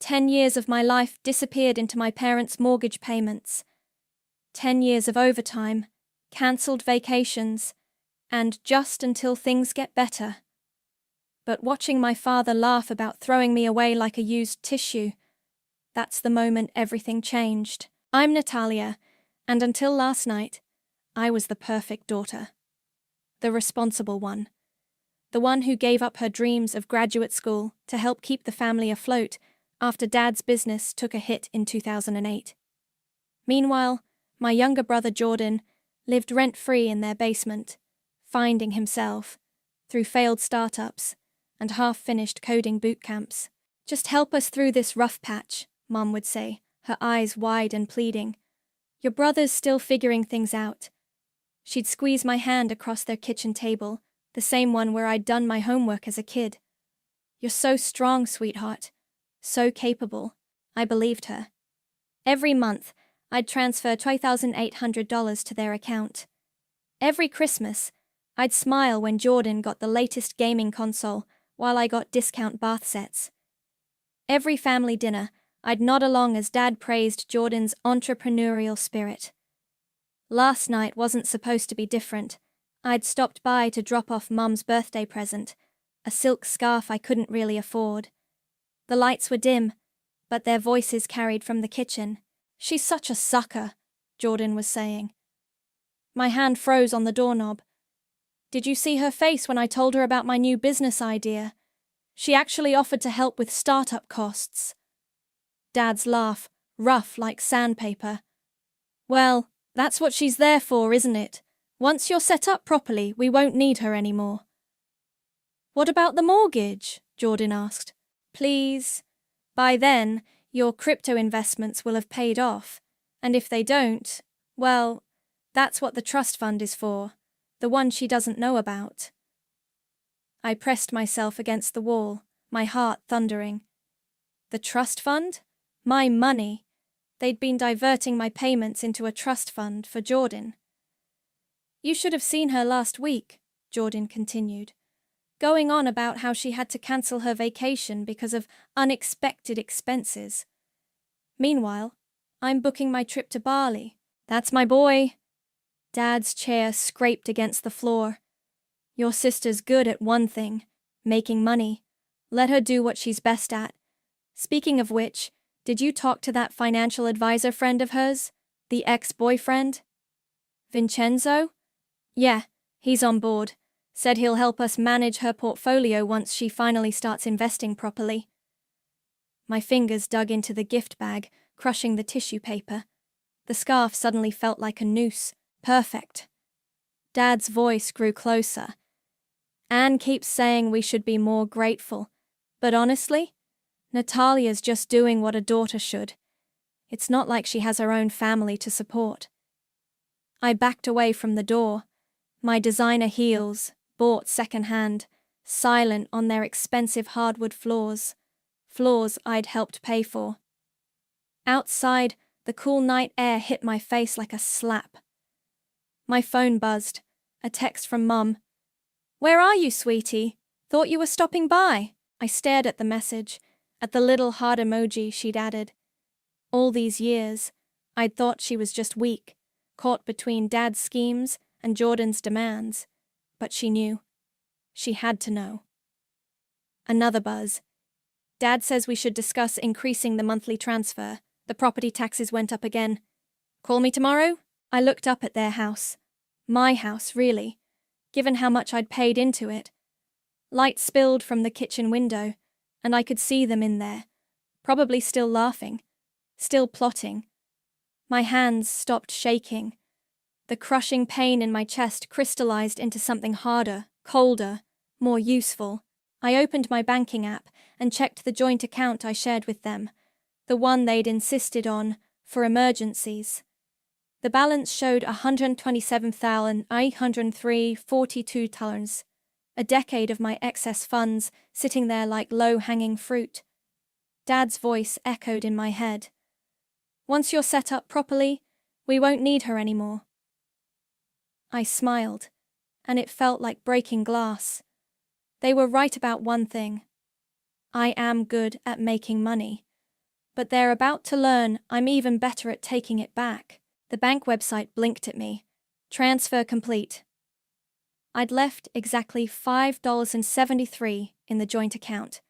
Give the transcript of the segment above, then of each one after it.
10 years of my life disappeared into my parents' mortgage payments. 10 years of overtime, cancelled vacations, and just until things get better. But watching my father laugh about throwing me away like a used tissue, that's the moment everything changed. I'm Natalia, and until last night, I was the perfect daughter. The responsible one. The one who gave up her dreams of graduate school to help keep the family afloat after Dad's business took a hit in 2008. Meanwhile, my younger brother Jordan lived rent-free in their basement, finding himself through failed startups and half-finished coding boot camps. "Just help us through this rough patch," Mom would say, her eyes wide and pleading. "Your brother's still figuring things out." She'd squeeze my hand across their kitchen table, the same one where I'd done my homework as a kid. "You're so strong, sweetheart. So capable." I believed her. Every month, I'd transfer $2,800 to their account. Every Christmas, I'd smile when Jordan got the latest gaming console while I got discount bath sets. Every family dinner, I'd nod along as Dad praised Jordan's entrepreneurial spirit. Last night wasn't supposed to be different. I'd stopped by to drop off Mum's birthday present, a silk scarf I couldn't really afford. The lights were dim, but their voices carried from the kitchen. "She's such a sucker," Jordan was saying. My hand froze on the doorknob. "Did you see her face when I told her about my new business idea? She actually offered to help with startup costs." Dad's laugh, rough like sandpaper. "Well, that's what she's there for, isn't it? Once you're set up properly, we won't need her anymore." "What about the mortgage?" Jordan asked. "Please. By then, your crypto investments will have paid off, and if they don't, well, that's what the trust fund is for, the one she doesn't know about." I pressed myself against the wall, my heart thundering. The trust fund? My money. They'd been diverting my payments into a trust fund for Jordan. "You should have seen her last week," Jordan continued, going on about how she had to cancel her vacation because of unexpected expenses. Meanwhile, I'm booking my trip to Bali. "That's my boy." Dad's chair scraped against the floor. "Your sister's good at one thing, making money. Let her do what she's best at. Speaking of which, did you talk to that financial advisor friend of hers? The ex-boyfriend? Vincenzo?" "Yeah, he's on board. Said he'll help us manage her portfolio once she finally starts investing properly." My fingers dug into the gift bag, crushing the tissue paper. The scarf suddenly felt like a noose. Perfect. Dad's voice grew closer. "Anne keeps saying we should be more grateful, but honestly, Natalia's just doing what a daughter should. It's not like she has her own family to support." I backed away from the door, my designer heels, bought secondhand, silent on their expensive hardwood floors I'd helped pay for. Outside, the cool night air hit my face like a slap. My phone buzzed, a text from Mum. "Where are you, sweetie? Thought you were stopping by." I stared at the message, at the little heart emoji she'd added. All these years, I'd thought she was just weak, caught between Dad's schemes and Jordan's demands. But she knew. She had to know. Another buzz. "Dad says we should discuss increasing the monthly transfer. The property taxes went up again. Call me tomorrow?" I looked up at their house. My house, really, given how much I'd paid into it. Light spilled from the kitchen window, and I could see them in there, probably still laughing, still plotting. My hands stopped shaking. The crushing pain in my chest crystallized into something harder, colder, more useful. I opened my banking app and checked the joint account I shared with them, the one they'd insisted on for emergencies. The balance showed $127,803.42, a decade of my excess funds sitting there like low-hanging fruit. Dad's voice echoed in my head. "Once you're set up properly, we won't need her anymore." I smiled, and it felt like breaking glass. They were right about one thing. I am good at making money. But they're about to learn I'm even better at taking it back. The bank website blinked at me. Transfer complete. I'd left exactly $5.73 in the joint account,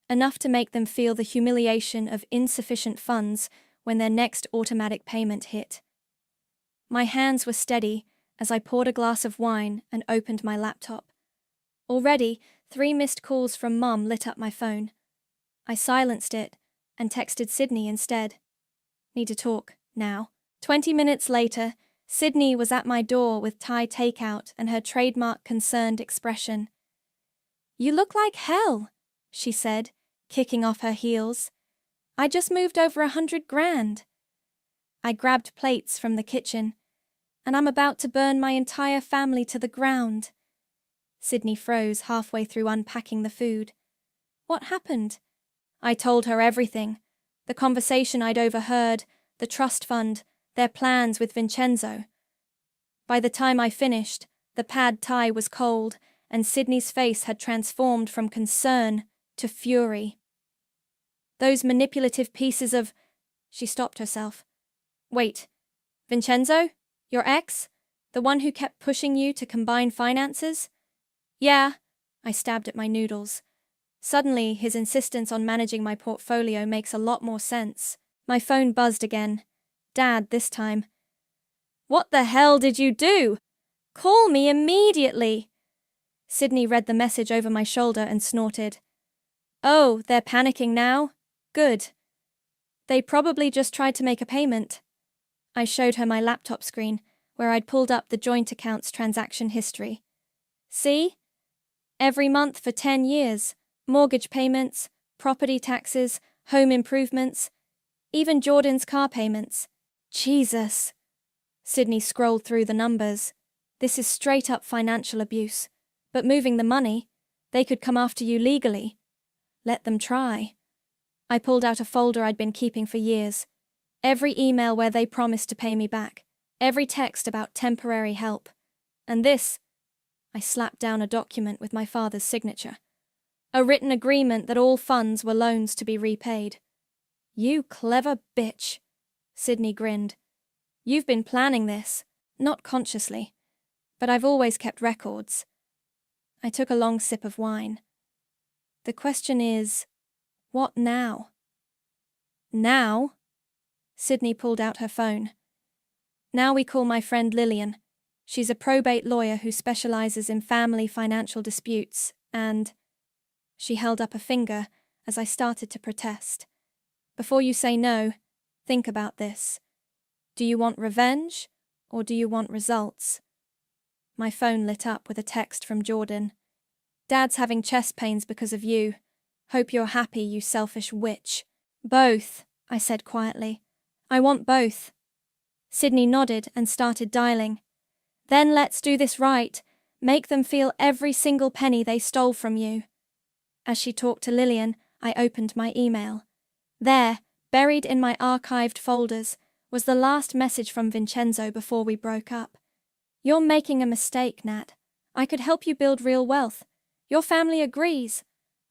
enough to make them feel the humiliation of insufficient funds when their next automatic payment hit. My hands were steady as I poured a glass of wine and opened my laptop. Already, 3 missed calls from Mum lit up my phone. I silenced it and texted Sydney instead. Need to talk, now. 20 minutes later, Sydney was at my door with Thai takeout and her trademark concerned expression. "You look like hell," she said, kicking off her heels. "I just moved over 100 grand. I grabbed plates from the kitchen, and I'm about to burn my entire family to the ground. Sydney froze halfway through unpacking the food. What happened? I told her everything. The conversation I'd overheard, the trust fund, their plans with Vincenzo. By the time I finished, the pad thai was cold, and Sydney's face had transformed from concern to fury. Those manipulative pieces of... She stopped herself. Wait, Vincenzo? Your ex? The one who kept pushing you to combine finances? Yeah, I stabbed at my noodles. Suddenly, his insistence on managing my portfolio makes a lot more sense. My phone buzzed again. Dad, this time. What the hell did you do? Call me immediately! Sydney read the message over my shoulder and snorted. Oh, they're panicking now? Good. They probably just tried to make a payment. I showed her my laptop screen, where I'd pulled up the joint account's transaction history. See? Every month for 10 years. Mortgage payments, property taxes, home improvements, even Jordan's car payments. Jesus. Sydney scrolled through the numbers. This is straight-up financial abuse. But moving the money, they could come after you legally. Let them try. I pulled out a folder I'd been keeping for years. Every email where they promised to pay me back. Every text about temporary help. And this, I slapped down a document with my father's signature. A written agreement that all funds were loans to be repaid. You clever bitch, Sydney grinned. You've been planning this, not consciously, but I've always kept records. I took a long sip of wine. The question is, what now? Now? Sydney pulled out her phone. Now we call my friend Lillian. She's a probate lawyer who specializes in family financial disputes, and... She held up a finger as I started to protest. Before you say no, think about this. Do you want revenge, or do you want results? My phone lit up with a text from Jordan. Dad's having chest pains because of you. Hope you're happy, you selfish witch. Both, I said quietly. I want both. Sydney nodded and started dialing. Then let's do this right. Make them feel every single penny they stole from you. As she talked to Lillian, I opened my email. There, buried in my archived folders, was the last message from Vincenzo before we broke up. You're making a mistake, Nat. I could help you build real wealth. Your family agrees.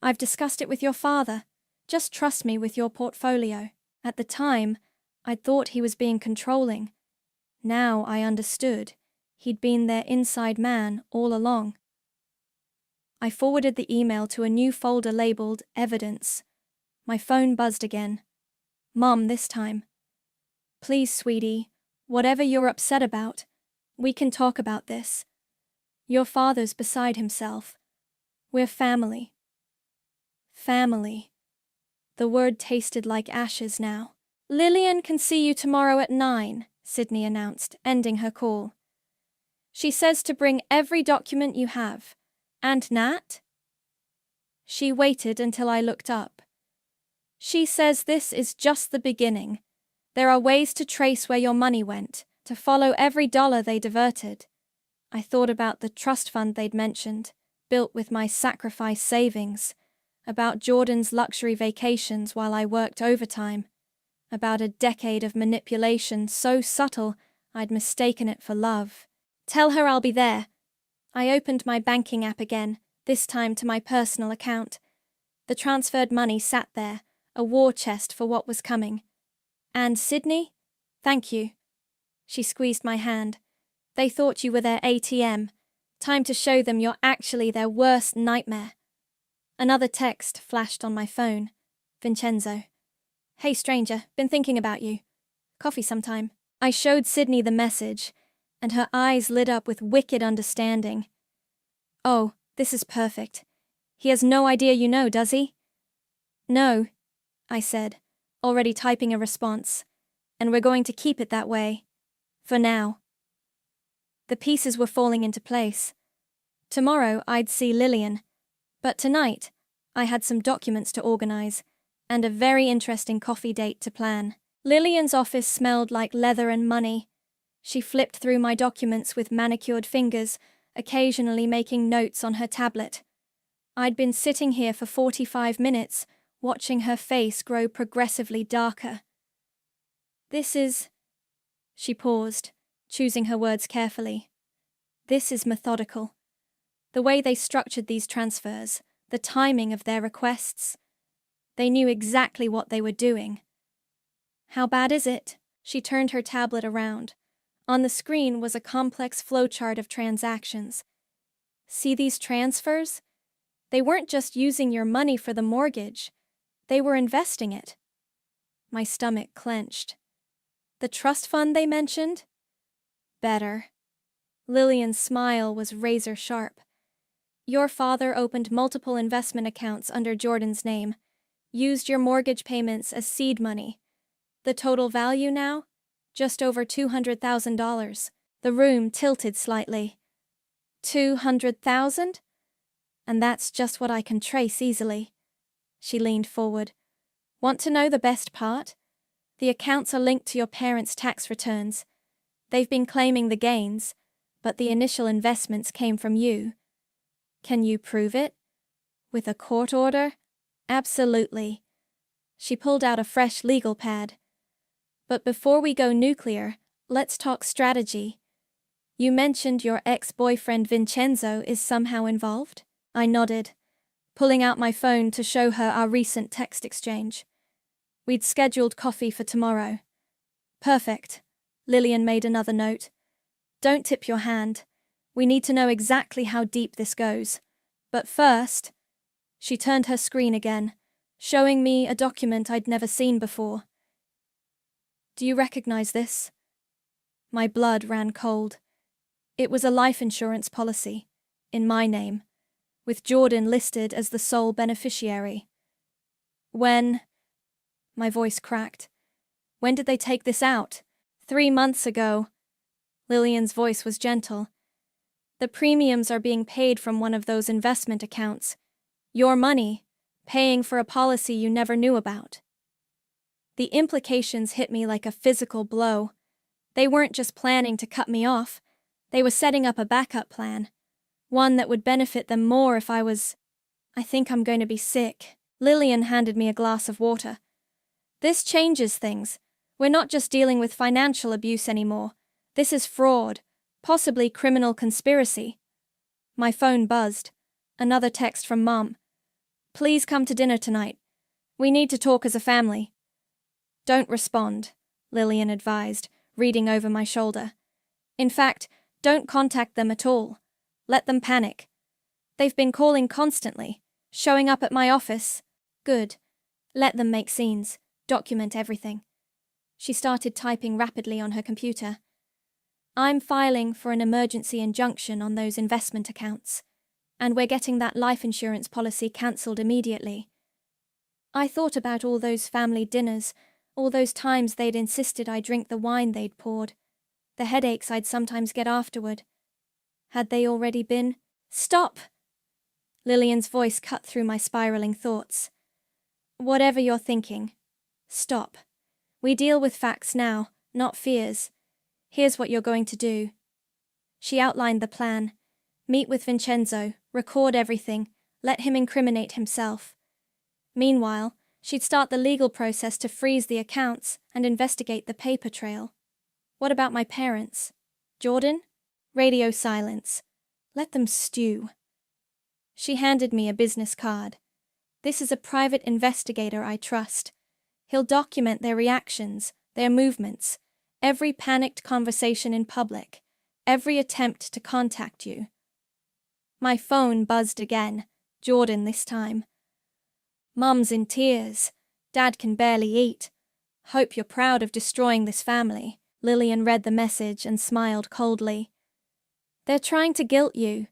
I've discussed it with your father. Just trust me with your portfolio. At the time, I'd thought he was being controlling. Now I understood. He'd been their inside man all along. I forwarded the email to a new folder labeled Evidence. My phone buzzed again. Mom, this time. Please, sweetie, whatever you're upset about, we can talk about this. Your father's beside himself. We're family. Family. The word tasted like ashes now. Lillian can see you tomorrow at 9, Sydney announced, ending her call. She says to bring every document you have. And Nat? She waited until I looked up. She says this is just the beginning. There are ways to trace where your money went, to follow every dollar they diverted. I thought about the trust fund they'd mentioned, built with my sacrifice savings, about Jordan's luxury vacations while I worked overtime, about a decade of manipulation so subtle I'd mistaken it for love. Tell her I'll be there. I opened my banking app again, this time to my personal account. The transferred money sat there, a war chest for what was coming. And Sydney? Thank you. She squeezed my hand. They thought you were their ATM. Time to show them you're actually their worst nightmare. Another text flashed on my phone. Vincenzo. Hey stranger, been thinking about you. Coffee sometime. I showed Sydney the message, and her eyes lit up with wicked understanding. Oh, this is perfect. He has no idea you know, does he? No, I said, already typing a response, and we're going to keep it that way. For now. The pieces were falling into place. Tomorrow I'd see Lillian, but tonight I had some documents to organize and a very interesting coffee date to plan. Lillian's office smelled like leather and money. She flipped through my documents with manicured fingers, occasionally making notes on her tablet. I'd been sitting here for 45 minutes, watching her face grow progressively darker. This is... She paused, choosing her words carefully. This is methodical. The way they structured these transfers, the timing of their requests. They knew exactly what they were doing. How bad is it? She turned her tablet around. On the screen was a complex flowchart of transactions. See these transfers? They weren't just using your money for the mortgage. They were investing it. My stomach clenched. The trust fund they mentioned? Better. Lillian's smile was razor sharp. Your father opened multiple investment accounts under Jordan's name, used your mortgage payments as seed money. The total value now? Just over $200,000. The room tilted slightly. 200,000? And that's just what I can trace easily. She leaned forward. Want to know the best part? The accounts are linked to your parents' tax returns. They've been claiming the gains, but the initial investments came from you. Can you prove it? With a court order? Absolutely. She pulled out a fresh legal pad. But before we go nuclear, let's talk strategy. You mentioned your ex-boyfriend Vincenzo is somehow involved? I nodded, pulling out my phone to show her our recent text exchange. We'd scheduled coffee for tomorrow. Perfect. Lillian made another note. Don't tip your hand. We need to know exactly how deep this goes. But first... She turned her screen again, showing me a document I'd never seen before. Do you recognize this? My blood ran cold. It was a life insurance policy, in my name, with Jordan listed as the sole beneficiary. When... My voice cracked. When did they take this out? 3 months ago. Lillian's voice was gentle. The premiums are being paid from one of those investment accounts. Your money, paying for a policy you never knew about. The implications hit me like a physical blow. They weren't just planning to cut me off. They were setting up a backup plan. One that would benefit them more if I was... I think I'm going to be sick. Lillian handed me a glass of water. This changes things. We're not just dealing with financial abuse anymore. This is fraud, possibly criminal conspiracy. My phone buzzed. Another text from Mom. Please come to dinner tonight. We need to talk as a family. Don't respond, Lillian advised, reading over my shoulder. In fact, don't contact them at all. Let them panic. They've been calling constantly, showing up at my office. Good. Let them make scenes, document everything. She started typing rapidly on her computer. I'm filing for an emergency injunction on those investment accounts, and we're getting that life insurance policy cancelled immediately. I thought about all those family dinners, all those times they'd insisted I drink the wine they'd poured, the headaches I'd sometimes get afterward. Had they already been? Stop! Lillian's voice cut through my spiraling thoughts. Whatever you're thinking, stop. We deal with facts now, not fears. Here's what you're going to do. She outlined the plan. Meet with Vincenzo, record everything, let him incriminate himself. Meanwhile, she'd start the legal process to freeze the accounts and investigate the paper trail. What about my parents? Jordan? Radio silence. Let them stew. She handed me a business card. This is a private investigator I trust. He'll document their reactions, their movements, every panicked conversation in public, every attempt to contact you. My phone buzzed again, Jordan this time. Mum's in tears. Dad can barely eat. Hope you're proud of destroying this family. Lillian read the message and smiled coldly. They're trying to guilt you.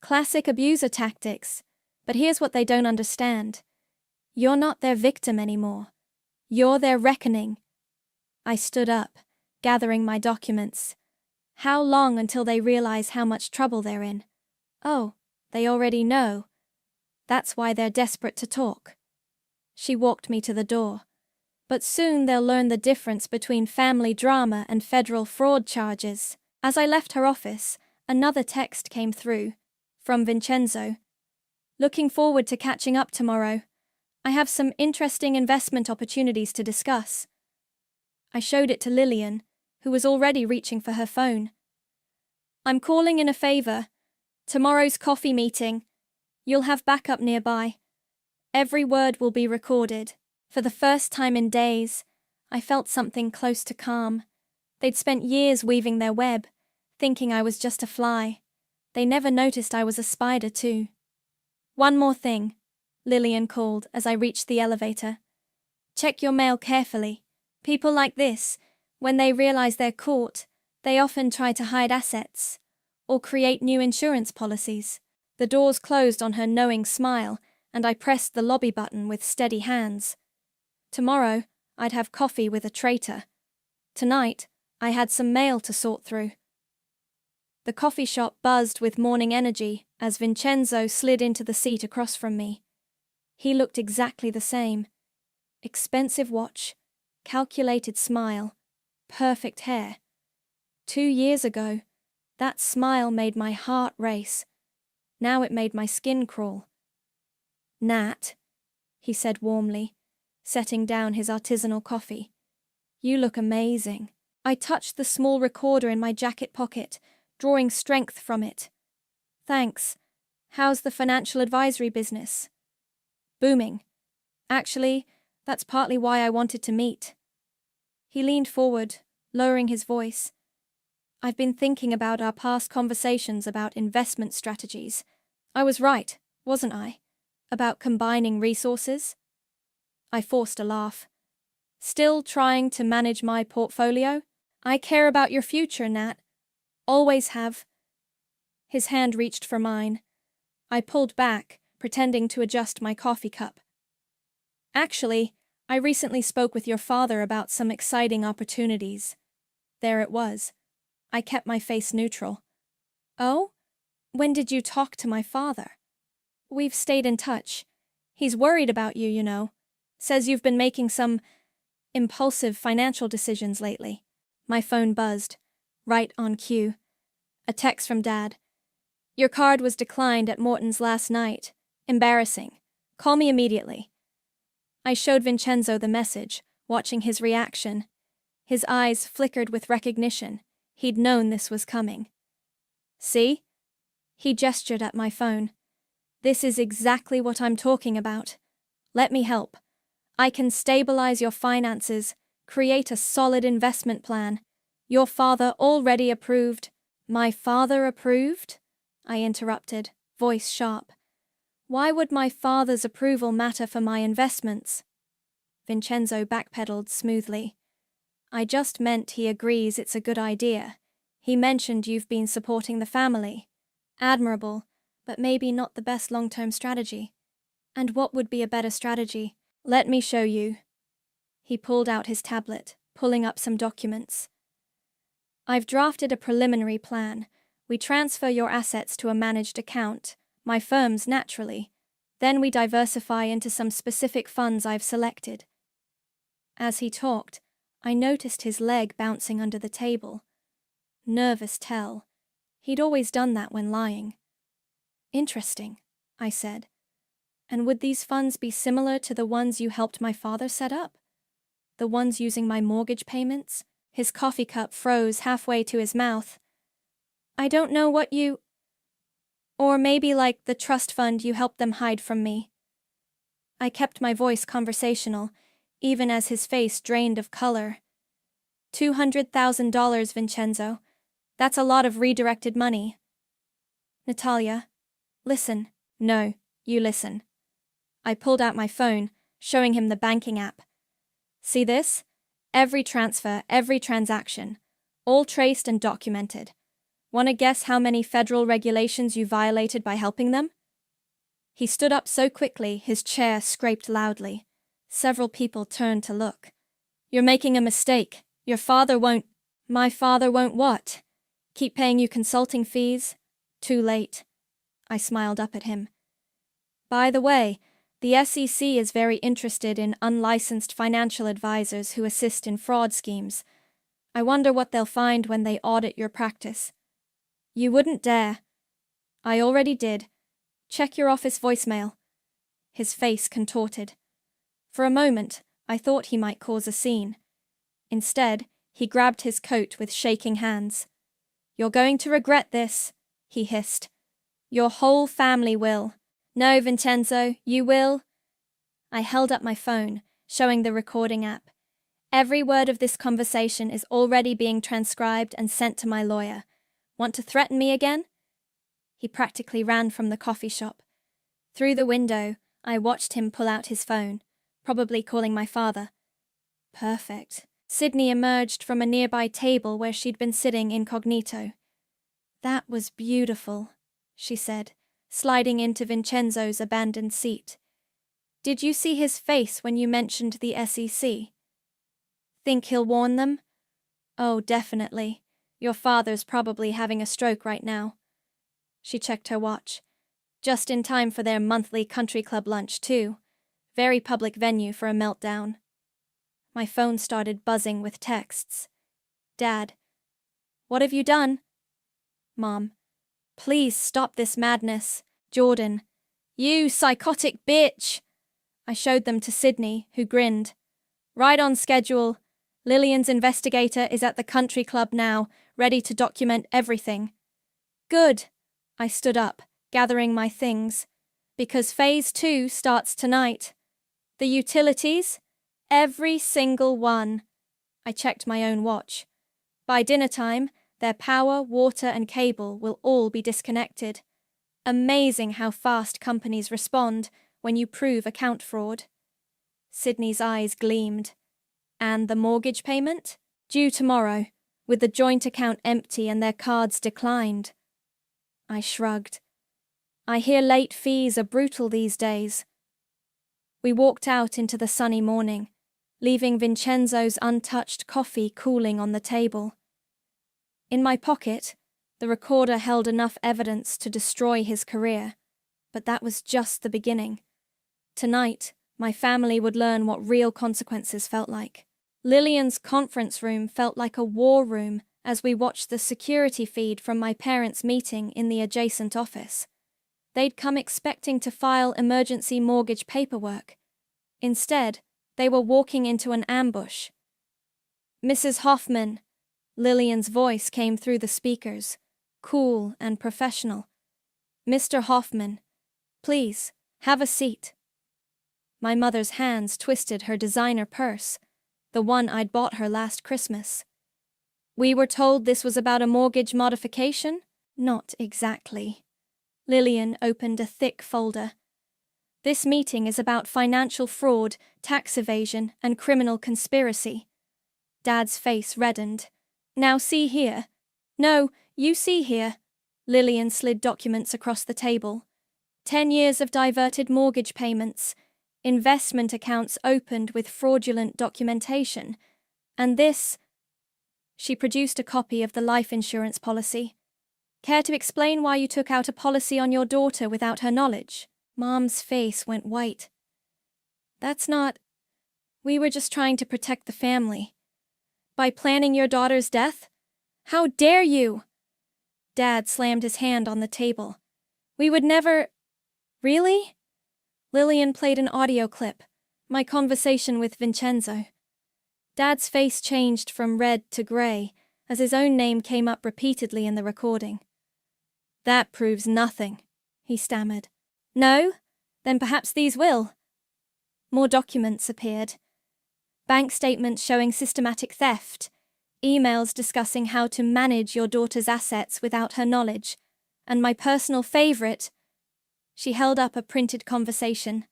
Classic abuser tactics. But here's what they don't understand. You're not their victim anymore. You're their reckoning. I stood up, gathering my documents. How long until they realize how much trouble they're in? Oh, they already know. That's why they're desperate to talk. She walked me to the door. But soon they'll learn the difference between family drama and federal fraud charges. As I left her office, another text came through, from Vincenzo. Looking forward to catching up tomorrow. I have some interesting investment opportunities to discuss. I showed it to Lillian, who was already reaching for her phone. I'm calling in a favor. Tomorrow's coffee meeting. You'll have backup nearby. Every word will be recorded. For the first time in days, I felt something close to calm. They'd spent years weaving their web, thinking I was just a fly. They never noticed I was a spider too. One more thing, Lillian called as I reached the elevator. Check your mail carefully. People like this, when they realize they're caught, they often try to hide assets or create new insurance policies. The doors closed on her knowing smile, and I pressed the lobby button with steady hands. Tomorrow, I'd have coffee with a traitor. Tonight, I had some mail to sort through. The coffee shop buzzed with morning energy as Vincenzo slid into the seat across from me. He looked exactly the same. Expensive watch, calculated smile, perfect hair. 2 years ago, that smile made my heart race. Now it made my skin crawl. Nat, he said warmly, setting down his artisanal coffee. You look amazing. I touched the small recorder in my jacket pocket, drawing strength from it. Thanks. How's the financial advisory business? Booming. Actually, that's partly why I wanted to meet. He leaned forward, lowering his voice. I've been thinking about our past conversations about investment strategies. I was right, wasn't I? About combining resources? I forced a laugh. Still trying to manage my portfolio? I care about your future, Nat. Always have. His hand reached for mine. I pulled back, pretending to adjust my coffee cup. Actually, I recently spoke with your father about some exciting opportunities. There it was. I kept my face neutral. Oh? When did you talk to my father? We've stayed in touch. He's worried about you, you know. Says you've been making some impulsive financial decisions lately. My phone buzzed. Right on cue. A text from Dad. Your card was declined at Morton's last night. Embarrassing. Call me immediately. I showed Vincenzo the message, watching his reaction. His eyes flickered with recognition. He'd known this was coming. See? He gestured at my phone. This is exactly what I'm talking about. Let me help. I can stabilize your finances, create a solid investment plan. Your father already approved. My father approved? I interrupted, voice sharp. Why would my father's approval matter for my investments? Vincenzo backpedaled smoothly. I just meant he agrees it's a good idea. He mentioned you've been supporting the family. Admirable, but maybe not the best long-term strategy. And what would be a better strategy? Let me show you. He pulled out his tablet, pulling up some documents. I've drafted a preliminary plan. We transfer your assets to a managed account, my firm's naturally. Then we diversify into some specific funds I've selected. As he talked, I noticed his leg bouncing under the table. Nervous tell. He'd always done that when lying. Interesting, I said. And would these funds be similar to the ones you helped my father set up? The ones using my mortgage payments? His coffee cup froze halfway to his mouth. I don't know what you... Or maybe like the trust fund you helped them hide from me. I kept my voice conversational, even as his face drained of color. $200,000, Vincenzo. That's a lot of redirected money. Natalia, listen. No, you listen. I pulled out my phone, showing him the banking app. See this? Every transfer, every transaction. All traced and documented. Want to guess how many federal regulations you violated by helping them? He stood up so quickly, his chair scraped loudly. Several people turned to look. You're making a mistake. Your father won't— My father won't what? Keep paying you consulting fees? Too late. I smiled up at him. By the way, the SEC is very interested in unlicensed financial advisors who assist in fraud schemes. I wonder what they'll find when they audit your practice. You wouldn't dare. I already did. Check your office voicemail. His face contorted. For a moment, I thought he might cause a scene. Instead, he grabbed his coat with shaking hands. You're going to regret this, he hissed. Your whole family will. No, Vincenzo, you will. I held up my phone, showing the recording app. Every word of this conversation is already being transcribed and sent to my lawyer. Want to threaten me again? He practically ran from the coffee shop. Through the window, I watched him pull out his phone, probably calling my father. Perfect. Sydney emerged from a nearby table where she'd been sitting incognito. That was beautiful, she said, sliding into Vincenzo's abandoned seat. Did you see his face when you mentioned the SEC? Think he'll warn them? Oh, definitely. Your father's probably having a stroke right now. She checked her watch. Just in time for their monthly country club lunch, too. Very public venue for a meltdown. My phone started buzzing with texts. Dad. What have you done? Mom. Please stop this madness. Jordan. You psychotic bitch! I showed them to Sydney, who grinned. Right on schedule. Lillian's investigator is at the country club now, ready to document everything. Good. I stood up, gathering my things. Because Phase 2 starts tonight. The utilities? Every single one. I checked my own watch. By dinner time, their power, water, and cable will all be disconnected. Amazing how fast companies respond when you prove account fraud. Sydney's eyes gleamed. And the mortgage payment? Due tomorrow, with the joint account empty and their cards declined. I shrugged. I hear late fees are brutal these days. We walked out into the sunny morning, leaving Vincenzo's untouched coffee cooling on the table. In my pocket, the recorder held enough evidence to destroy his career, but that was just the beginning. Tonight, my family would learn what real consequences felt like. Lillian's conference room felt like a war room as we watched the security feed from my parents' meeting in the adjacent office. They'd come expecting to file emergency mortgage paperwork. Instead, they were walking into an ambush. Mrs. Hoffman, Lillian's voice came through the speakers, cool and professional. Mr. Hoffman, please, have a seat. My mother's hands twisted her designer purse, the one I'd bought her last Christmas. We were told this was about a mortgage modification? Not exactly. Lillian opened a thick folder. This meeting is about financial fraud, tax evasion, and criminal conspiracy. Dad's face reddened. Now see here. No, you see here. Lillian slid documents across the table. 10 years of diverted mortgage payments, investment accounts opened with fraudulent documentation, and this. She produced a copy of the life insurance policy. Care to explain why you took out a policy on your daughter without her knowledge? Mom's face went white. That's not. We were just trying to protect the family. By planning your daughter's death? How dare you? Dad slammed his hand on the table. We would never. Really? Lillian played an audio clip, my conversation with Vincenzo. Dad's face changed from red to grey as his own name came up repeatedly in the recording. That proves nothing, he stammered. No? Then perhaps these will. More documents appeared. Bank statements showing systematic theft, emails discussing how to manage your daughter's assets without her knowledge, and my personal favorite, she held up a printed conversation.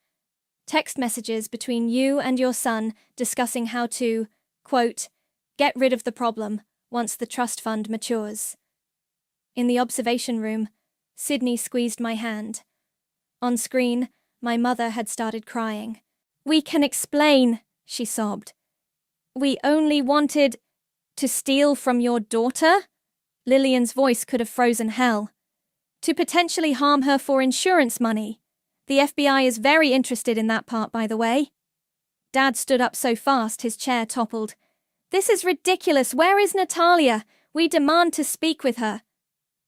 Text messages between you and your son discussing how to, quote, get rid of the problem once the trust fund matures. In the observation room, Sydney squeezed my hand. On screen, my mother had started crying. We can explain, she sobbed. We only wanted to steal from your daughter? Lillian's voice could have frozen hell. To potentially harm her for insurance money. The FBI is very interested in that part, by the way. Dad stood up so fast his chair toppled. This is ridiculous. Where is Natalia? We demand to speak with her.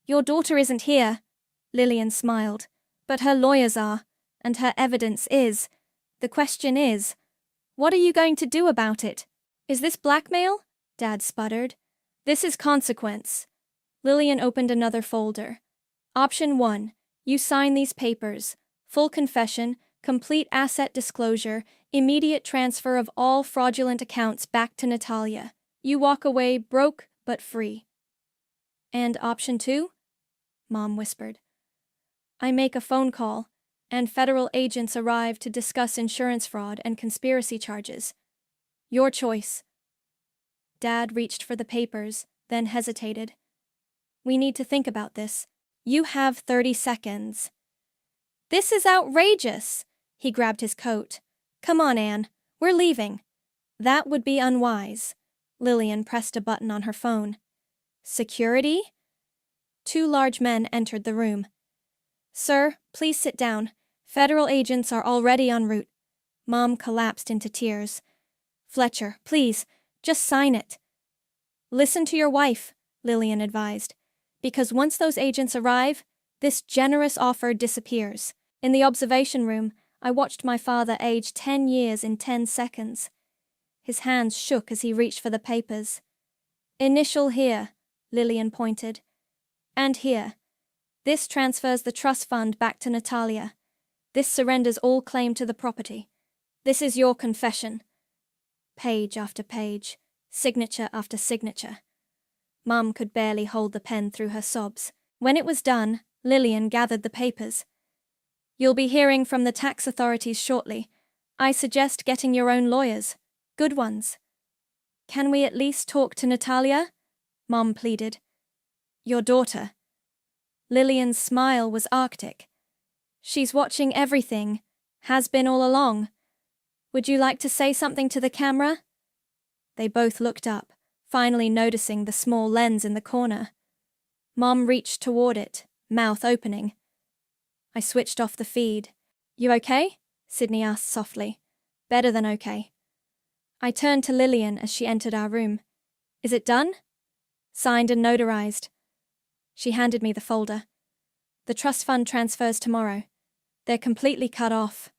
Your daughter isn't here, Lillian smiled. But her lawyers are, and her evidence is. The question is, what are you going to do about it? Is this blackmail? Dad sputtered. This is consequence. Lillian opened another folder. Option 1. You sign these papers. Full confession, complete asset disclosure, immediate transfer of all fraudulent accounts back to Natalia. You walk away broke but free. And option 2? Mom whispered. I make a phone call, and federal agents arrive to discuss insurance fraud and conspiracy charges. Your choice. Dad reached for the papers, then hesitated. We need to think about this. You have 30 seconds. This is outrageous! He grabbed his coat. Come on, Anne. We're leaving. That would be unwise. Lillian pressed a button on her phone. Security? 2 large men entered the room. Sir, please sit down. Federal agents are already en route. Mom collapsed into tears. Fletcher, please, just sign it. Listen to your wife, Lillian advised. Because once those agents arrive, this generous offer disappears. In the observation room, I watched my father age 10 years in 10 seconds. His hands shook as he reached for the papers. Initial here, Lillian pointed. And here. This transfers the trust fund back to Natalia. This surrenders all claim to the property. This is your confession. Page after page, signature after signature. Mum could barely hold the pen through her sobs. When it was done, Lillian gathered the papers. You'll be hearing from the tax authorities shortly. I suggest getting your own lawyers. Good ones. Can we at least talk to Natalia? Mom pleaded. Your daughter. Lillian's smile was arctic. She's watching everything. Has been all along. Would you like to say something to the camera? They both looked up, finally noticing the small lens in the corner. Mom reached toward it, mouth opening. I switched off the feed. You okay? Sydney asked softly. Better than okay. I turned to Lillian as she entered our room. Is it done? Signed and notarized. She handed me the folder. The trust fund transfers tomorrow. They're completely cut off.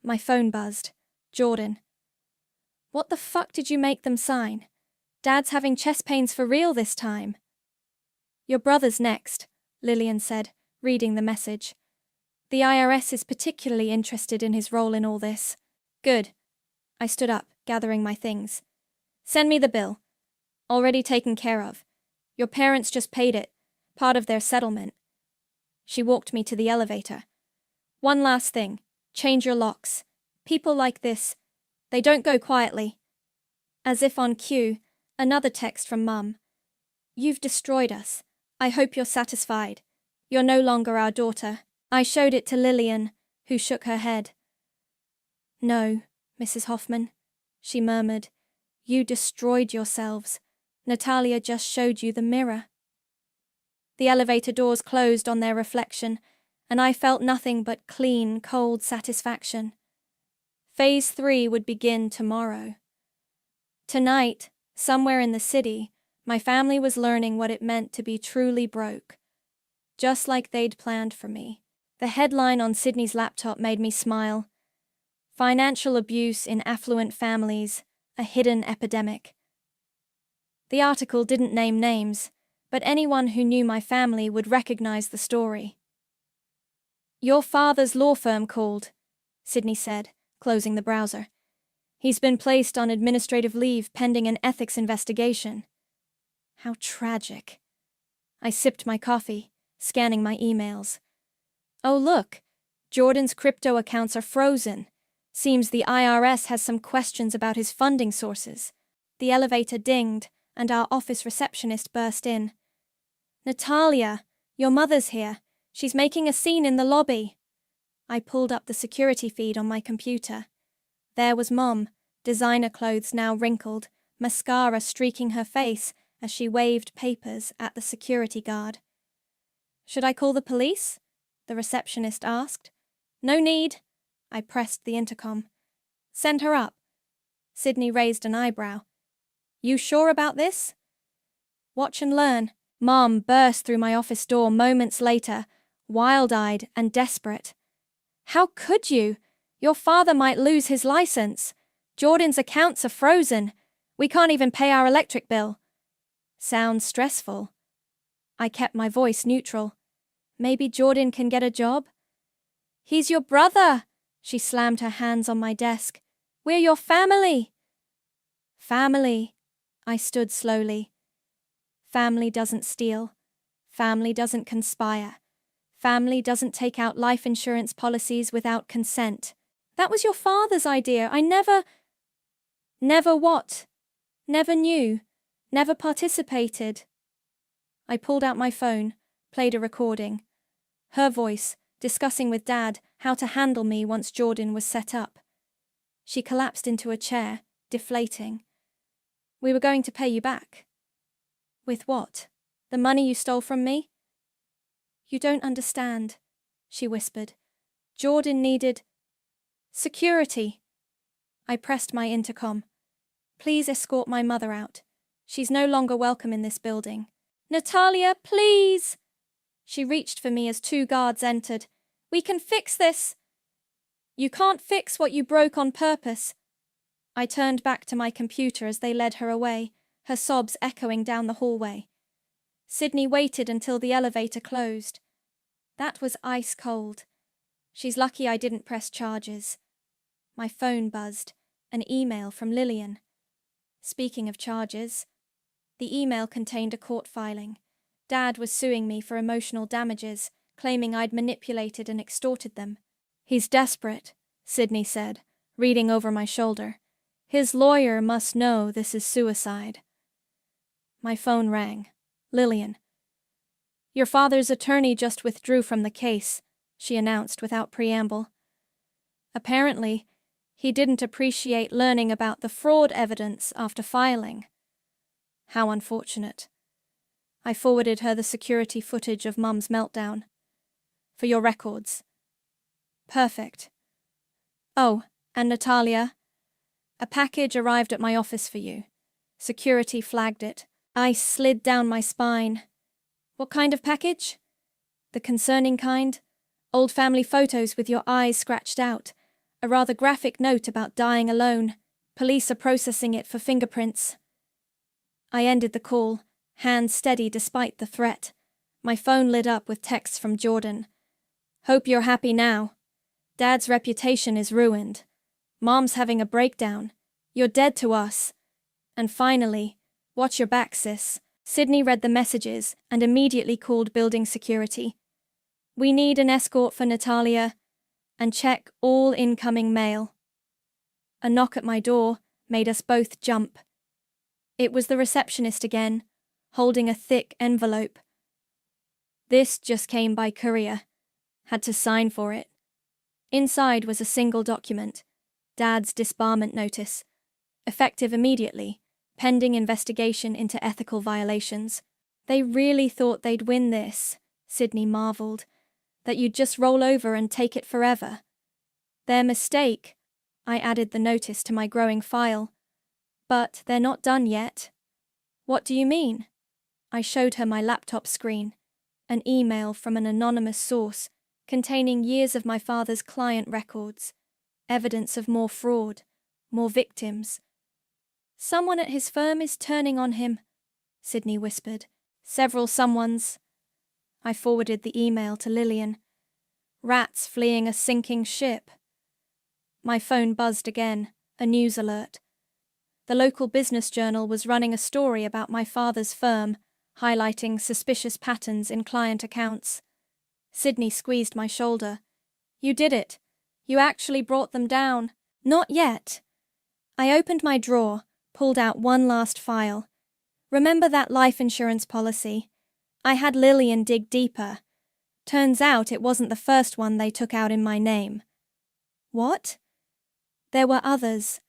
My phone buzzed. Jordan. What the fuck did you make them sign? Dad's having chest pains for real this time. Your brother's next, Lillian said, reading the message. The IRS is particularly interested in his role in all this. Good. I stood up, gathering my things. Send me the bill. Already taken care of. Your parents just paid it, part of their settlement. She walked me to the elevator. One last thing. Change your locks. People like this, they don't go quietly. As if on cue, another text from Mum. You've destroyed us. I hope you're satisfied. You're no longer our daughter. I showed it to Lillian, who shook her head. No, Mrs. Hoffman, she murmured. You destroyed yourselves. Natalia just showed you the mirror. The elevator doors closed on their reflection, and I felt nothing but clean, cold satisfaction. Phase 3 would begin tomorrow. Tonight, somewhere in the city, my family was learning what it meant to be truly broke. Just like they'd planned for me. The headline on Sydney's laptop made me smile. Financial abuse in affluent families, a hidden epidemic. The article didn't name names, but anyone who knew my family would recognize the story. Your father's law firm called, Sydney said, closing the browser. He's been placed on administrative leave pending an ethics investigation. How tragic. I sipped my coffee, scanning my emails. Oh look, Jordan's crypto accounts are frozen. Seems the IRS has some questions about his funding sources. The elevator dinged, and our office receptionist burst in. Natalia, your mother's here. She's making a scene in the lobby. I pulled up the security feed on my computer. There was Mom, designer clothes now wrinkled, mascara streaking her face as she waved papers at the security guard. Should I call the police? The receptionist asked. No need. I pressed the intercom. Send her up. Sydney raised an eyebrow. You sure about this? Watch and learn. Mom burst through my office door moments later, wild-eyed and desperate. How could you? Your father might lose his license. Jordan's accounts are frozen. We can't even pay our electric bill. Sounds stressful. I kept my voice neutral. Maybe Jordan can get a job? He's your brother. She slammed her hands on my desk. We're your family. Family. I stood slowly. Family doesn't steal. Family doesn't conspire. Family doesn't take out life insurance policies without consent. That was your father's idea. I never... Never what? Never knew. Never participated. I pulled out my phone, played a recording. Her voice, discussing with Dad how to handle me once Jordan was set up. She collapsed into a chair, deflating. We were going to pay you back. With what? The money you stole from me? You don't understand, she whispered. Jordan needed... security. I pressed my intercom. Please escort my mother out. She's no longer welcome in this building. Natalia, please! She reached for me as 2 guards entered. We can fix this. You can't fix what you broke on purpose. I turned back to my computer as they led her away, her sobs echoing down the hallway. Sydney waited until the elevator closed. That was ice cold. She's lucky I didn't press charges. My phone buzzed, an email from Lillian. Speaking of charges, the email contained a court filing. Dad was suing me for emotional damages, claiming I'd manipulated and extorted them. He's desperate, Sydney said, reading over my shoulder. His lawyer must know this is suicide. My phone rang. Lillian. Your father's attorney just withdrew from the case, she announced without preamble. Apparently, he didn't appreciate learning about the fraud evidence after filing. How unfortunate. I forwarded her the security footage of Mum's meltdown. For your records. Perfect. Oh, and Natalia, a package arrived at my office for you. Security flagged it. Ice slid down my spine. What kind of package? The concerning kind. Old family photos with your eyes scratched out. A rather graphic note about dying alone. Police are processing it for fingerprints. I ended the call, hands steady despite the threat. My phone lit up with texts from Jordan. Hope you're happy now. Dad's reputation is ruined. Mom's having a breakdown. You're dead to us. And finally, watch your back, sis. Sydney read the messages and immediately called building security. We need an escort for Natalia, and check all incoming mail. A knock at my door made us both jump. It was the receptionist again, holding a thick envelope. This just came by courier. Had to sign for it. Inside was a single document, Dad's disbarment notice, effective immediately, pending investigation into ethical violations. They really thought they'd win this, Sydney marveled, that you'd just roll over and take it forever. Their mistake. I added the notice to my growing file. But they're not done yet. What do you mean? I showed her my laptop screen, an email from an anonymous source containing years of my father's client records, evidence of more fraud, more victims. Someone at his firm is turning on him, Sydney whispered. Several someones. I forwarded the email to Lillian. Rats fleeing a sinking ship. My phone buzzed again, a news alert. The local business journal was running a story about my father's firm, highlighting suspicious patterns in client accounts. Sydney squeezed my shoulder. You did it. You actually brought them down. Not yet. I opened my drawer, pulled out one last file. Remember that life insurance policy? I had Lillian dig deeper. Turns out it wasn't the first one they took out in my name. What? There were others,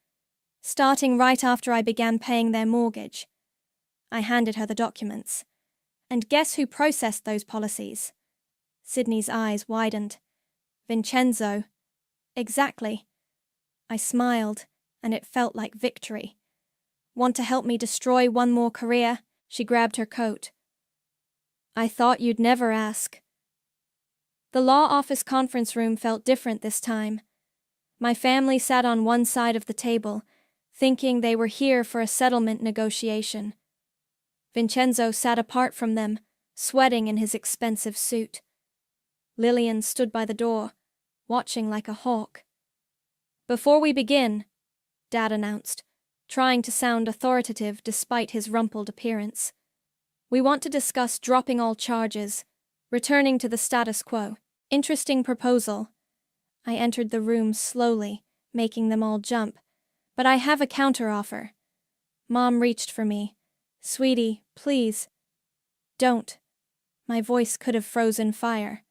starting right after I began paying their mortgage. I handed her the documents. And guess who processed those policies? Sydney's eyes widened. Vincenzo. Exactly. I smiled, and it felt like victory. Want to help me destroy one more career? She grabbed her coat. I thought you'd never ask. The law office conference room felt different this time. My family sat on one side of the table, thinking they were here for a settlement negotiation. Vincenzo sat apart from them, sweating in his expensive suit. Lillian stood by the door, watching like a hawk. Before we begin, Dad announced, trying to sound authoritative despite his rumpled appearance, we want to discuss dropping all charges, returning to the status quo. Interesting proposal. I entered the room slowly, making them all jump, but I have a counteroffer. Mom reached for me. Sweetie, please. Don't. My voice could have frozen fire.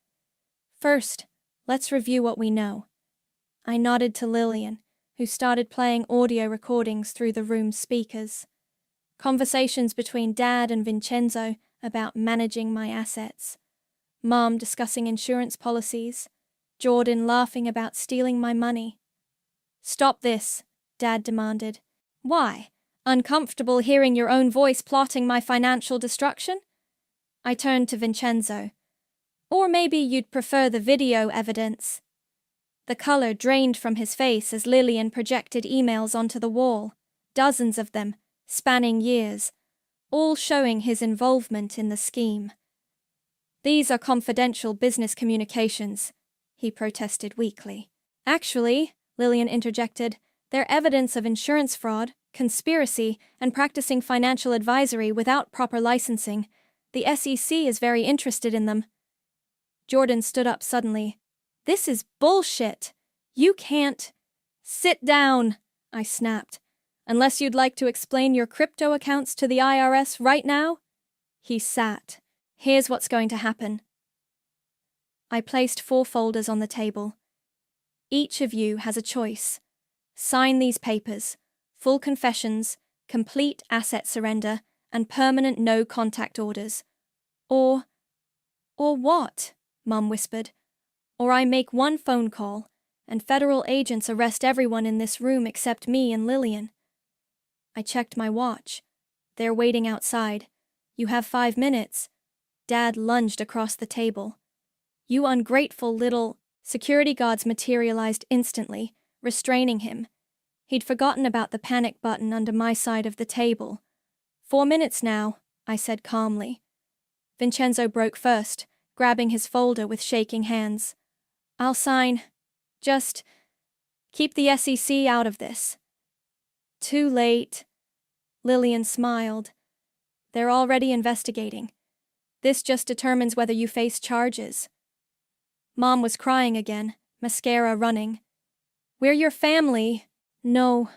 First, let's review what we know. I nodded to Lillian, who started playing audio recordings through the room's speakers. Conversations between Dad and Vincenzo about managing my assets. Mom discussing insurance policies. Jordan laughing about stealing my money. Stop this, Dad demanded. Why? Uncomfortable hearing your own voice plotting my financial destruction? I turned to Vincenzo. Or maybe you'd prefer the video evidence. The color drained from his face as Lillian projected emails onto the wall, dozens of them, spanning years, all showing his involvement in the scheme. These are confidential business communications, he protested weakly. Actually, Lillian interjected, they're evidence of insurance fraud, conspiracy, and practicing financial advisory without proper licensing. The SEC is very interested in them. Jordan stood up suddenly. This is bullshit. You can't. Sit down, I snapped. Unless you'd like to explain your crypto accounts to the IRS right now? He sat. Here's what's going to happen. I placed 4 folders on the table. Each of you has a choice. Sign these papers. Full confessions, complete asset surrender, and permanent no-contact orders. Or what? Mum whispered. Or I make one phone call, and federal agents arrest everyone in this room except me and Lillian. I checked my watch. They're waiting outside. You have 5 minutes. Dad lunged across the table. You ungrateful little... Security guards materialized instantly, restraining him. He'd forgotten about the panic button under my side of the table. 4 minutes now, I said calmly. Vincenzo broke first, grabbing his folder with shaking hands. I'll sign. Just keep the SEC out of this. Too late. Lillian smiled. They're already investigating. This just determines whether you face charges. Mom was crying again, mascara running. We're your family. No.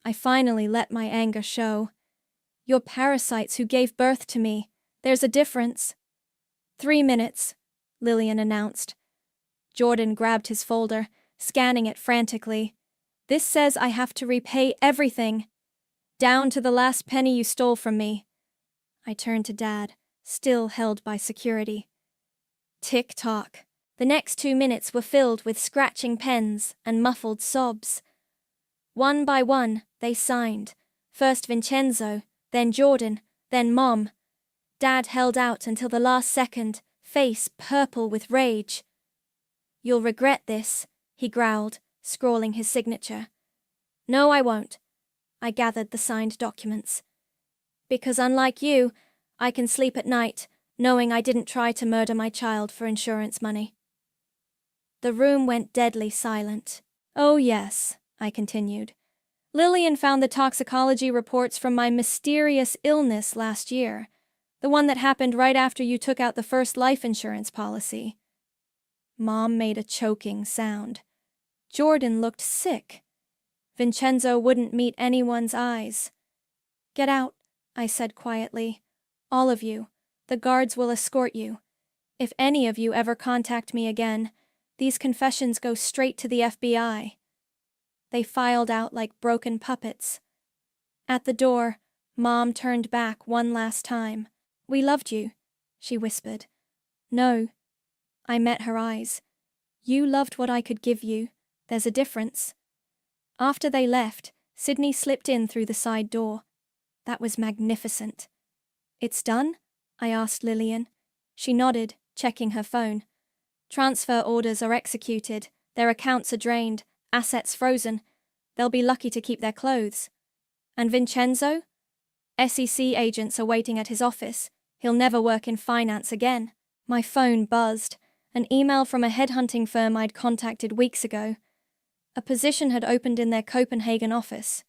I finally let my anger show. You're parasites who gave birth to me. There's a difference. 3 minutes, Lillian announced. Jordan grabbed his folder, scanning it frantically. This says I have to repay everything. Down to the last penny you stole from me. I turned to Dad, still held by security. Tick-tock. The next 2 minutes were filled with scratching pens and muffled sobs. One by one, they signed. First Vincenzo, then Jordan, then Mom. Dad held out until the last second, face purple with rage. You'll regret this, he growled, scrawling his signature. No, I won't. I gathered the signed documents. Because unlike you, I can sleep at night, knowing I didn't try to murder my child for insurance money. The room went deadly silent. Oh yes, I continued. Lillian found the toxicology reports from my mysterious illness last year, the one that happened right after you took out the first life insurance policy. Mom made a choking sound. Jordan looked sick. Vincenzo wouldn't meet anyone's eyes. Get out, I said quietly. All of you. The guards will escort you. If any of you ever contact me again, these confessions go straight to the FBI. They filed out like broken puppets. At the door, Mom turned back one last time. We loved you, she whispered. No. I met her eyes. You loved what I could give you. There's a difference. After they left, Sydney slipped in through the side door. That was magnificent. It's done? I asked Lillian. She nodded, checking her phone. Transfer orders are executed, their accounts are drained, assets frozen. They'll be lucky to keep their clothes. And Vincenzo? SEC agents are waiting at his office. He'll never work in finance again. My phone buzzed. An email from a headhunting firm I'd contacted weeks ago. A position had opened in their Copenhagen office.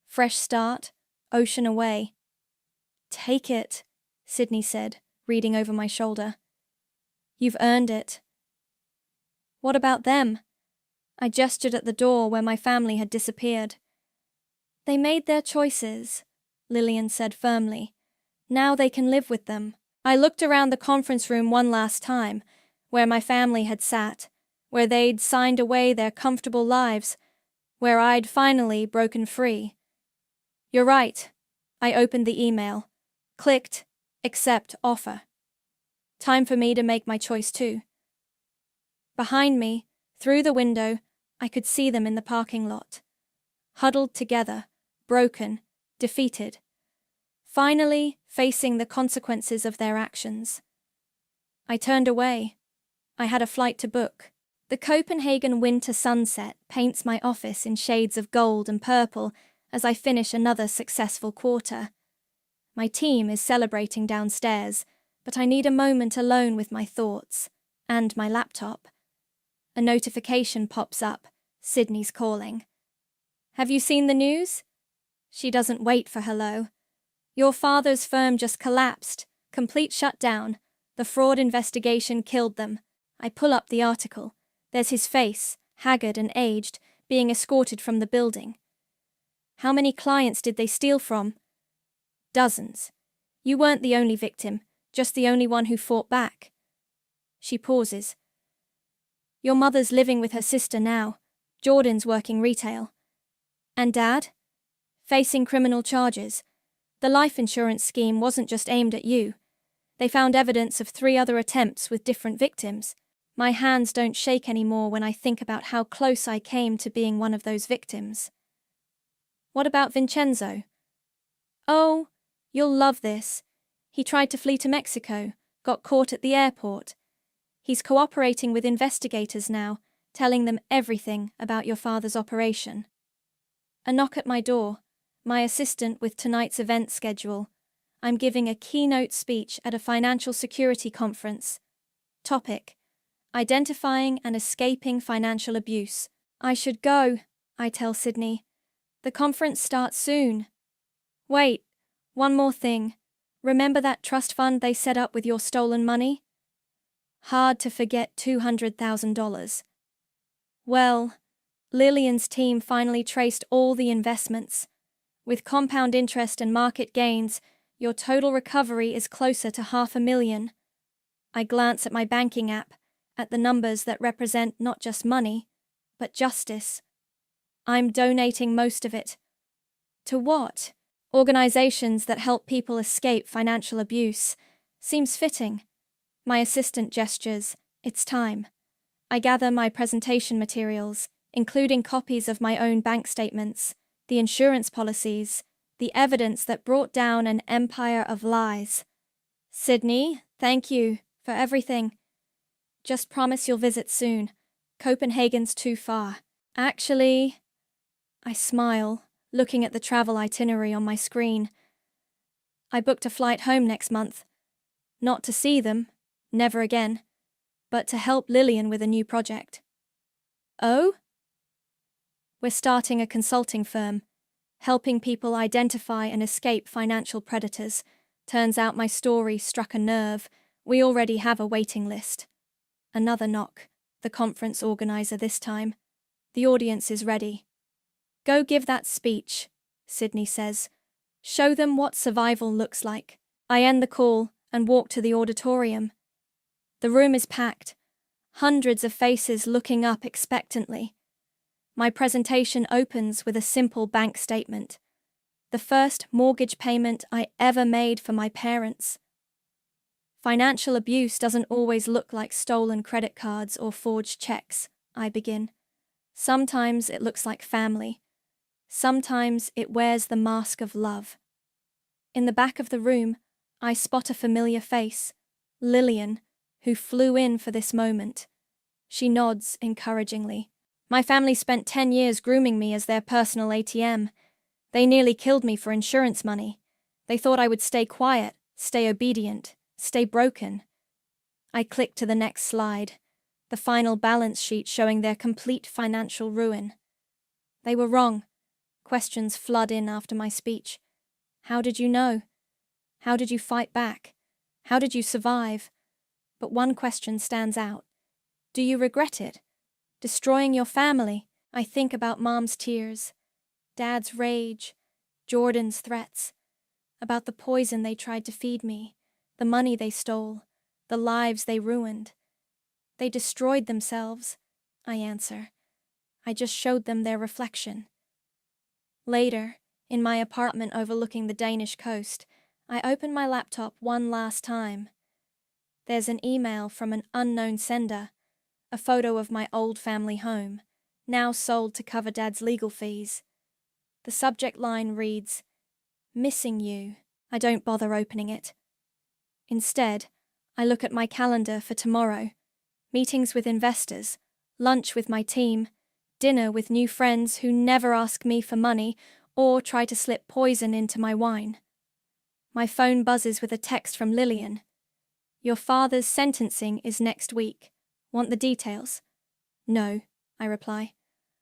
Fresh start, ocean away. Take it, Sydney said, reading over my shoulder. You've earned it. What about them? I gestured at the door where my family had disappeared. They made their choices, Lillian said firmly. Now they can live with them. I looked around the conference room one last time, where my family had sat, where they'd signed away their comfortable lives, where I'd finally broken free. You're right. I opened the email, clicked, accept offer. Time for me to make my choice too. Behind me, through the window, I could see them in the parking lot. Huddled together, broken, defeated. Finally facing the consequences of their actions. I turned away. I had a flight to book. The Copenhagen winter sunset paints my office in shades of gold and purple as I finish another successful quarter. My team is celebrating downstairs, but I need a moment alone with my thoughts and my laptop. A notification pops up. Sydney's calling. Have you seen the news? She doesn't wait for hello. Your father's firm just collapsed. Complete shutdown. The fraud investigation killed them. I pull up the article. There's his face, haggard and aged, being escorted from the building. How many clients did they steal from? Dozens. You weren't the only victim, just the only one who fought back. She pauses. Your mother's living with her sister now. Jordan's working retail. And Dad? Facing criminal charges. The life insurance scheme wasn't just aimed at you. They found evidence of 3 other attempts with different victims. My hands don't shake anymore when I think about how close I came to being one of those victims. What about Vincenzo? Oh, you'll love this. He tried to flee to Mexico, got caught at the airport. He's cooperating with investigators now, telling them everything about your father's operation. A knock at my door. My assistant with tonight's event schedule. I'm giving a keynote speech at a financial security conference. Topic: Identifying and escaping financial abuse. I should go, I tell Sydney. The conference starts soon. Wait, one more thing. Remember that trust fund they set up with your stolen money? Hard to forget $200,000. Well, Lillian's team finally traced all the investments. With compound interest and market gains, your total recovery is closer to $500,000. I glance at my banking app, at the numbers that represent not just money, but justice. I'm donating most of it. To what? Organizations that help people escape financial abuse. Seems fitting. My assistant gestures. It's time. I gather my presentation materials, including copies of my own bank statements, the insurance policies, the evidence that brought down an empire of lies. Sydney, thank you for everything. Just promise you'll visit soon. Copenhagen's too far. Actually, I smile, looking at the travel itinerary on my screen. I booked a flight home next month. Not to see them, never again, but to help Lillian with a new project. Oh? We're starting a consulting firm, helping people identify and escape financial predators. Turns out my story struck a nerve. We already have a waiting list. Another knock. The conference organizer this time. The audience is ready. Go give that speech, Sydney says. Show them what survival looks like. I end the call and walk to the auditorium. The room is packed, hundreds of faces looking up expectantly. My presentation opens with a simple bank statement. The first mortgage payment I ever made for my parents. Financial abuse doesn't always look like stolen credit cards or forged checks, I begin. Sometimes it looks like family. Sometimes it wears the mask of love. In the back of the room, I spot a familiar face, Lillian, who flew in for this moment. She nods encouragingly. My family spent 10 years grooming me as their personal ATM. They nearly killed me for insurance money. They thought I would stay quiet, stay obedient, stay broken. I click to the next slide, the final balance sheet showing their complete financial ruin. They were wrong. Questions flood in after my speech. How did you know? How did you fight back? How did you survive? But one question stands out. Do you regret it? Destroying your family? I think about Mom's tears, Dad's rage, Jordan's threats, about the poison they tried to feed me, the money they stole, the lives they ruined. They destroyed themselves, I answer. I just showed them their reflection. Later, in my apartment overlooking the Danish coast, I open my laptop one last time. There's an email from an unknown sender, a photo of my old family home, now sold to cover Dad's legal fees. The subject line reads, "Missing you." I don't bother opening it. Instead, I look at my calendar for tomorrow. Meetings with investors, lunch with my team, dinner with new friends who never ask me for money or try to slip poison into my wine. My phone buzzes with a text from Lillian. Your father's sentencing is next week. Want the details? No, I reply.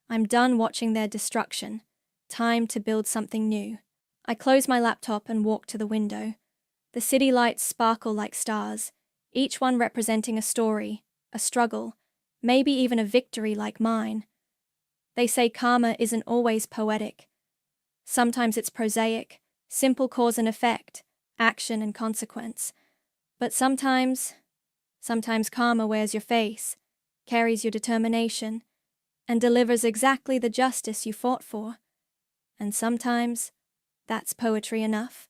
I'm done watching their destruction. Time to build something new. I close my laptop and walk to the window. The city lights sparkle like stars, each one representing a story, a struggle, maybe even a victory like mine. They say karma isn't always poetic. Sometimes it's prosaic, simple cause and effect, action and consequence. But sometimes karma wears your face, carries your determination, and delivers exactly the justice you fought for. And sometimes that's poetry enough.